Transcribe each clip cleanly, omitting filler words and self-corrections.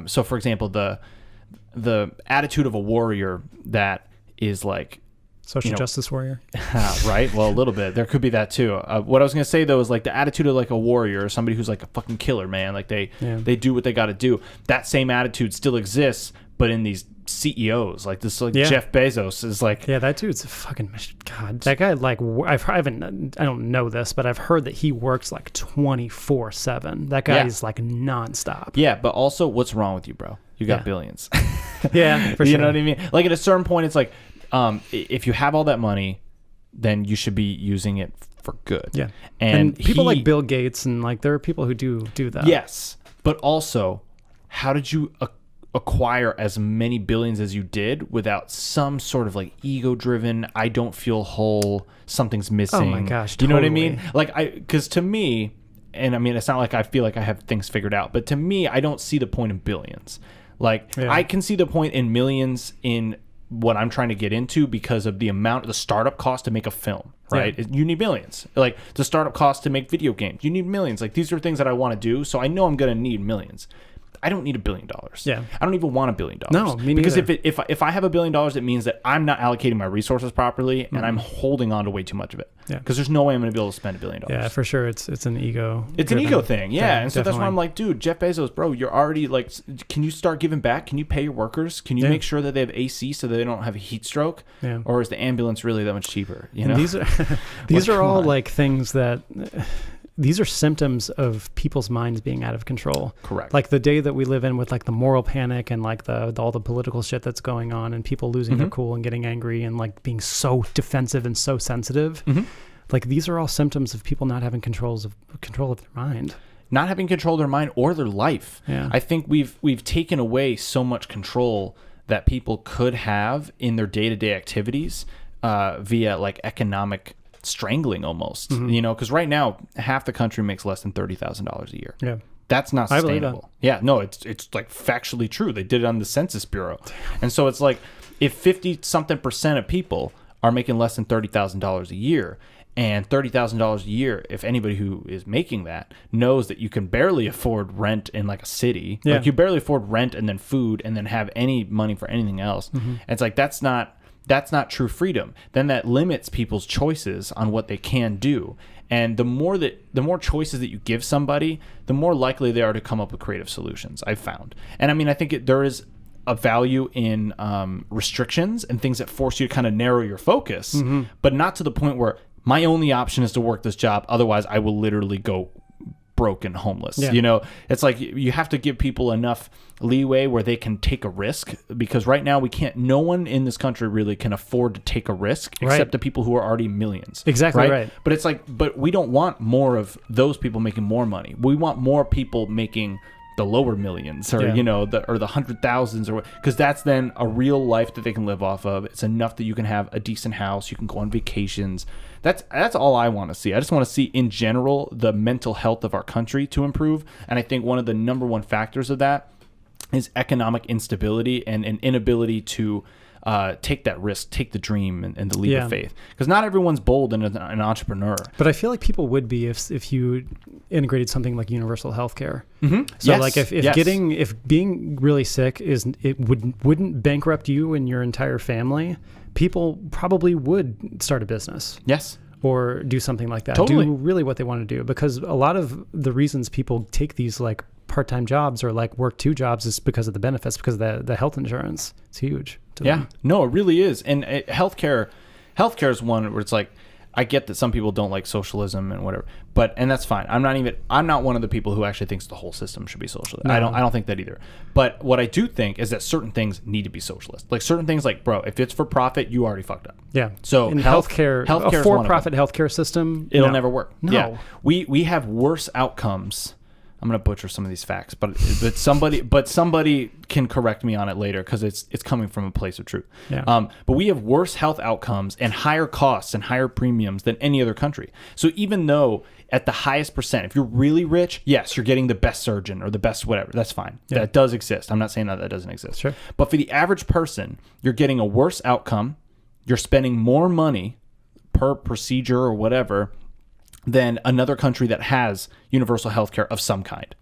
So, for example, the attitude of a warrior that is like social justice warrior, right? Well, a little bit. There could be that too. What I was gonna say though is like the attitude of like a warrior or somebody who's like a fucking killer, man. Like they do what they got to do. That same attitude still exists, but in these CEOs, like this, like Jeff Bezos is like, that dude's a fucking god. That guy, like, I don't know this, but I've heard that he works like 24/7. That guy is like nonstop. Yeah, but also, what's wrong with you, bro? You got billions. Yeah, for sure. You know what I mean? Like at a certain point, it's like, if you have all that money, then you should be using it for good. Yeah, and people like Bill Gates and like there are people who do that. Yes, but also, how did you acquire as many billions as you did without some sort of like ego-driven, I don't feel whole, something's missing? Oh my gosh, you know what I mean? Like because to me, and I mean it's not like I feel like I have things figured out, but to me, I don't see the point in billions. Like I can see the point in millions in what I'm trying to get into because of the startup cost to make a film, right? You need millions. Like the startup cost to make video games, you need millions. Like these are things that I want to do, so I know I'm going to need millions. I don't need $1 billion. Yeah. I don't even want $1 billion. No, me because neither. if I have $1 billion, it means that I'm not allocating my resources properly and I'm holding on to way too much of it. Yeah. Because there's no way I'm going to be able to spend $1 billion. Yeah, for sure. It's an ego. It's an ego thing. Yeah. And so that's why definitely. I'm like, dude, Jeff Bezos, bro, you're already like, can you start giving back? Can you pay your workers? Can you make sure that they have AC so they don't have a heat stroke? Yeah. Or is the ambulance really that much cheaper? You know? These are all like things that. These are symptoms of people's minds being out of control. Correct. Like the day that we live in with like the moral panic and like all the political shit that's going on and people losing their cool and getting angry and like being so defensive and so sensitive. Like these are all symptoms of people not having control of their mind. Not having control of their mind or their life. Yeah. I think we've taken away so much control that people could have in their day-to-day activities via like economic strangling almost, you know, because right now half the country makes less than $30,000 a year. Yeah, that's not sustainable. Yeah, no, it's like factually true. They did it on the Census Bureau, and so it's like if 50-something% of people are making less than $30,000 a year, and $30,000 a year, if anybody who is making that knows that you can barely afford rent in like a city, like you barely afford rent and then food and then have any money for anything else, and it's like that's not true freedom. Then that limits people's choices on what they can do. And the more choices that you give somebody, the more likely they are to come up with creative solutions, I've found. And I mean, I think there is a value in restrictions and things that force you to kind of narrow your focus, but not to the point where my only option is to work this job. Otherwise, I will literally go broke and homeless. You know, it's like you have to give people enough leeway where they can take a risk, because right now no one in this country really can afford to take a risk except the people who are already millions. Exactly right. But it's like, but we don't want more of those people making more money. We want more people making the lower millions or you know the 100,000s, or because that's then a real life that they can live off of. It's enough that you can have a decent house, you can go on vacations. That's all I want to see. I just want to see in general the mental health of our country to improve, and I think one of the number one factors of that is economic instability and an inability to take that risk, take the dream and the leap of faith. Because not everyone's bold and an entrepreneur. But I feel like people would be if you integrated something like universal healthcare. So like if being really sick wouldn't bankrupt you and your entire family, people probably would start a business. Yes. Or do something like that. Totally. Do really what they want to do. Because a lot of the reasons people take these like part-time jobs or like work 2 jobs is because of the benefits, because of the health insurance. It's huge to them. No, it really is. And healthcare is one where it's like, I get that some people don't like socialism and whatever, and that's fine. I'm not one of the people who actually thinks the whole system should be socialist. No. I don't think that either. But what I do think is that certain things need to be socialist. Like certain things, like, bro, if it's for profit, you already fucked up. Yeah. So in healthcare, a for-profit healthcare system, it'll never work. No. Yeah. We have worse outcomes. I'm gonna butcher some of these facts, but somebody can correct me on it later, because it's coming from a place of truth. Yeah. But we have worse health outcomes and higher costs and higher premiums than any other country. So even though at the highest percent, if you're really rich, yes, you're getting the best surgeon or the best whatever. That's fine. Yeah. That does exist. I'm not saying that doesn't exist. Sure. But for the average person, you're getting a worse outcome. You're spending more money per procedure or whatever than another country that has universal healthcare of some kind.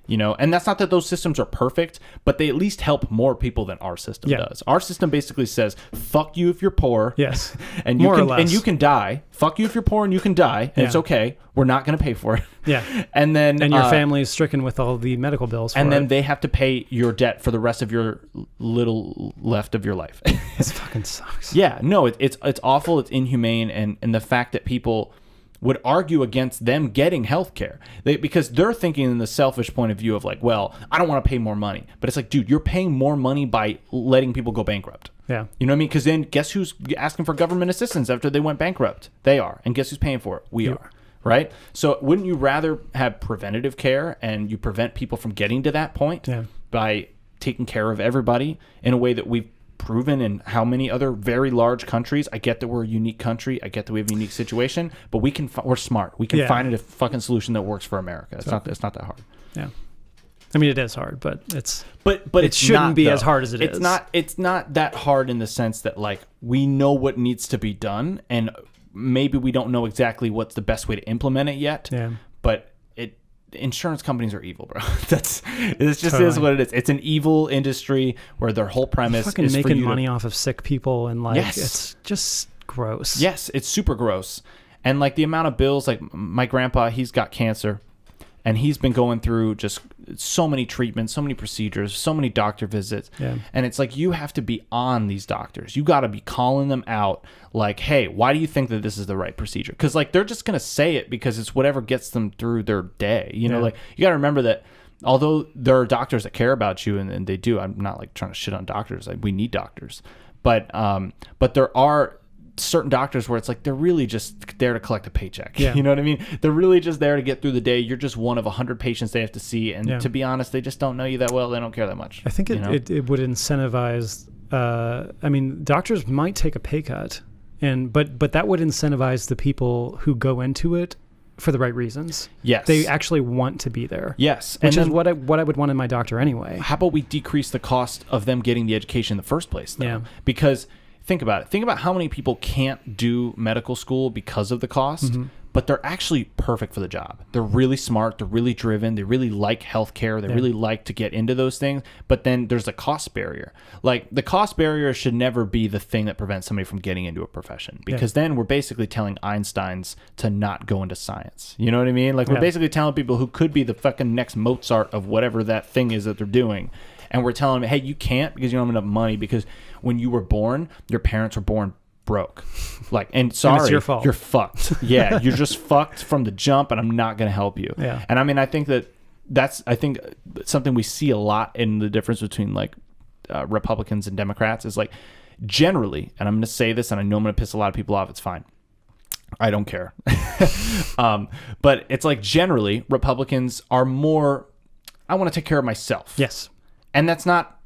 And that's not that those systems are perfect, but they at least help more people than our system does. Our system basically says, fuck you if you're poor. Yes. And you can die. Fuck you if you're poor and you can die. And it's okay. We're not going to pay for it. Yeah. And your family is stricken with all the medical bills for then they have to pay your debt for the rest of your little left of your life. This fucking sucks. Yeah. No, it's awful. It's inhumane. And the fact that people would argue against them getting health care because they're thinking in the selfish point of view of like, well, I don't want to pay more money. But it's like, dude, you're paying more money by letting people go bankrupt. Yeah. You know what I mean? Because then guess who's asking for government assistance after they went bankrupt? They are. And guess who's paying for it? We are. Right? So wouldn't you rather have preventative care and you prevent people from getting to that point by taking care of everybody in a way that we've proven in how many other very large countries? I get that we're a unique country. I get that we have a unique situation, but we're smart. We can find a fucking solution that works for America. It's not that hard. Yeah. I mean, it is hard, but it it shouldn't be as hard as it is. It's not that hard in the sense that like we know what needs to be done, and maybe we don't know exactly what's the best way to implement it yet. Yeah. But insurance companies are evil, bro. Is what it is. It's an evil industry where their whole premise is making money off of sick people, and like it's just gross. Yes, it's super gross. And like the amount of bills, like my grandpa, he's got cancer, and he's been going through just so many treatments, so many procedures, so many doctor visits. Yeah. And it's like you have to be on these doctors. You got to be calling them out like, hey, why do you think that this is the right procedure? Because like they're just going to say it because it's whatever gets them through their day. Like you got to remember that although there are doctors that care about you and they do, I'm not like trying to shit on doctors. Like we need doctors. But there are certain doctors where it's like they're really just there to collect a paycheck. You know what I mean? They're really just there to get through the day. You're just one of 100 patients they have to see, and to be honest, they just don't know you that well. They don't care that much. I think it would incentivize. I mean, doctors might take a pay cut, but that would incentivize the people who go into it for the right reasons. Yes, they actually want to be there. Yes, which is what I would want in my doctor anyway. How about we decrease the cost of them getting the education in the first place, though? Yeah, because. Think about it. Think about how many people can't do medical school because of the cost, but they're actually perfect for the job. They're really smart. They're really driven. They really like healthcare. They really like to get into those things. But then there's a cost barrier. Like the cost barrier should never be the thing that prevents somebody from getting into a profession, because then we're basically telling Einsteins to not go into science. You know what I mean? Like we're basically telling people who could be the fucking next Mozart of whatever that thing is that they're doing. And we're telling them, hey, you can't because you don't have enough money, because when you were born, your parents were born broke. Like, and sorry, and it's your fault. You're fucked. Yeah, you're just fucked from the jump, and I'm not going to help you. Yeah. And I mean, I think that's something we see a lot in the difference between like Republicans and Democrats is like generally, and I'm going to say this, and I know I'm going to piss a lot of people off. It's fine. I don't care. But it's like generally Republicans are more, I want to take care of myself. Yes. And it's not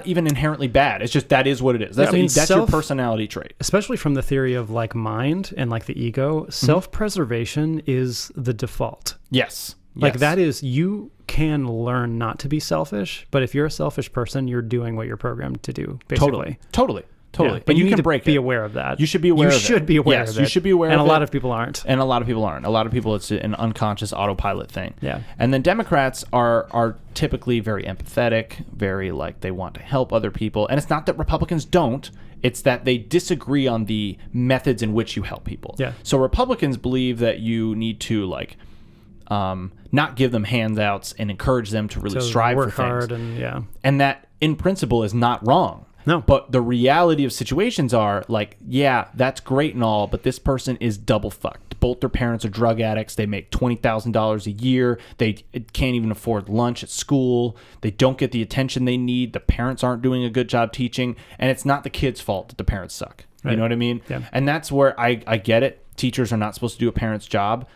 even inherently bad. It's just that is what it is. That's your personality trait. Especially from the theory of like mind and like the ego, self-preservation is the default. Yes. Like that is, you can learn not to be selfish, but if you're a selfish person, you're doing what you're programmed to do, basically. Totally. Yeah, but you need to be aware of that. You should be aware of it. You should be aware of it. Yes, you should be aware of it. And a lot of people aren't. A lot of people, it's an unconscious autopilot thing. Yeah. And then Democrats are typically very empathetic, very like they want to help other people. And it's not that Republicans don't. It's that they disagree on the methods in which you help people. Yeah. So Republicans believe that you need to like not give them handouts and encourage them to really strive for things. Work hard and that in principle is not wrong. No. But the reality of situations are like, yeah, that's great and all, but this person is double fucked. Both their parents are drug addicts. They make $20,000 a year. They can't even afford lunch at school. They don't get the attention they need. The parents aren't doing a good job teaching. And it's not the kid's fault that the parents suck. Right. You know what I mean? Yeah. And that's where I get it. Teachers are not supposed to do a parent's job,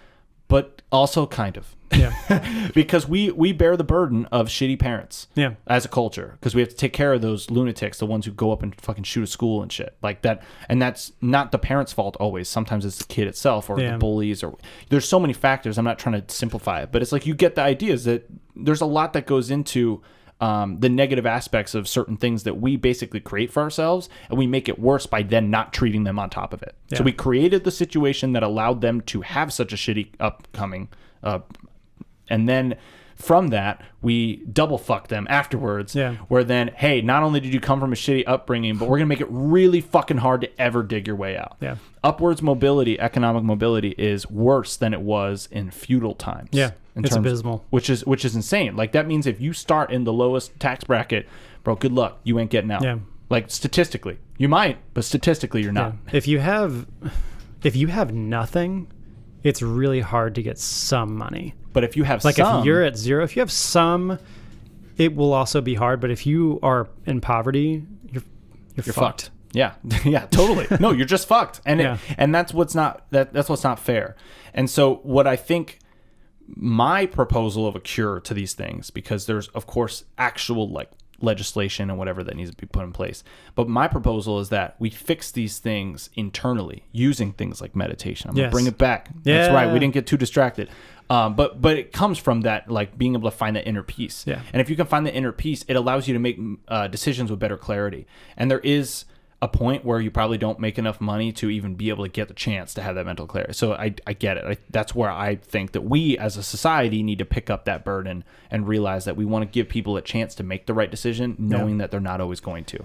but also kind of. Yeah. Because we bear the burden of shitty parents as a culture, because we have to take care of those lunatics, the ones who go up and fucking shoot a school and shit like that. And that's not the parent's fault always. Sometimes it's the kid itself or the bullies, or there's so many factors. I'm not trying to simplify it, but it's like you get the idea is that there's a lot that goes into the negative aspects of certain things that we basically create for ourselves, and we make it worse by then not treating them on top of it. So we created the situation that allowed them to have such a shitty upcoming and then from that, we double fuck them afterwards. Yeah. Where then, hey, not only did you come from a shitty upbringing, but we're going to make it really fucking hard to ever dig your way out. Yeah. Upwards mobility, economic mobility is worse than it was in feudal times. Yeah. It's abysmal. Which is insane. Like, that means if you start in the lowest tax bracket, bro, good luck. You ain't getting out. Yeah. Like, statistically. You might, but statistically you're not. Yeah. If you have nothing, it's really hard to get some money. But if you have like some, if you're at zero, if you have some, it will also be hard. But if you are in poverty, you're fucked. Yeah, yeah, totally. No, you're just fucked, and Yeah. and that's what's not that's what's not fair. And so what I think my proposal of a cure to these things, because there's of course actual like legislation and whatever that needs to be put in place, but my proposal is that we fix these things internally using things like meditation. I'm gonna bring it back. Yeah. That's right. We didn't get too distracted. But it comes from that, like being able to find that inner peace. Yeah. And if you can find the inner peace, it allows you to make decisions with better clarity. And there is a point where you probably don't make enough money to even be able to get the chance to have that mental clarity. So I get it. That's where I think that we as a society need to pick up that burden and realize that we want to give people a chance to make the right decision, knowing that they're not always going to.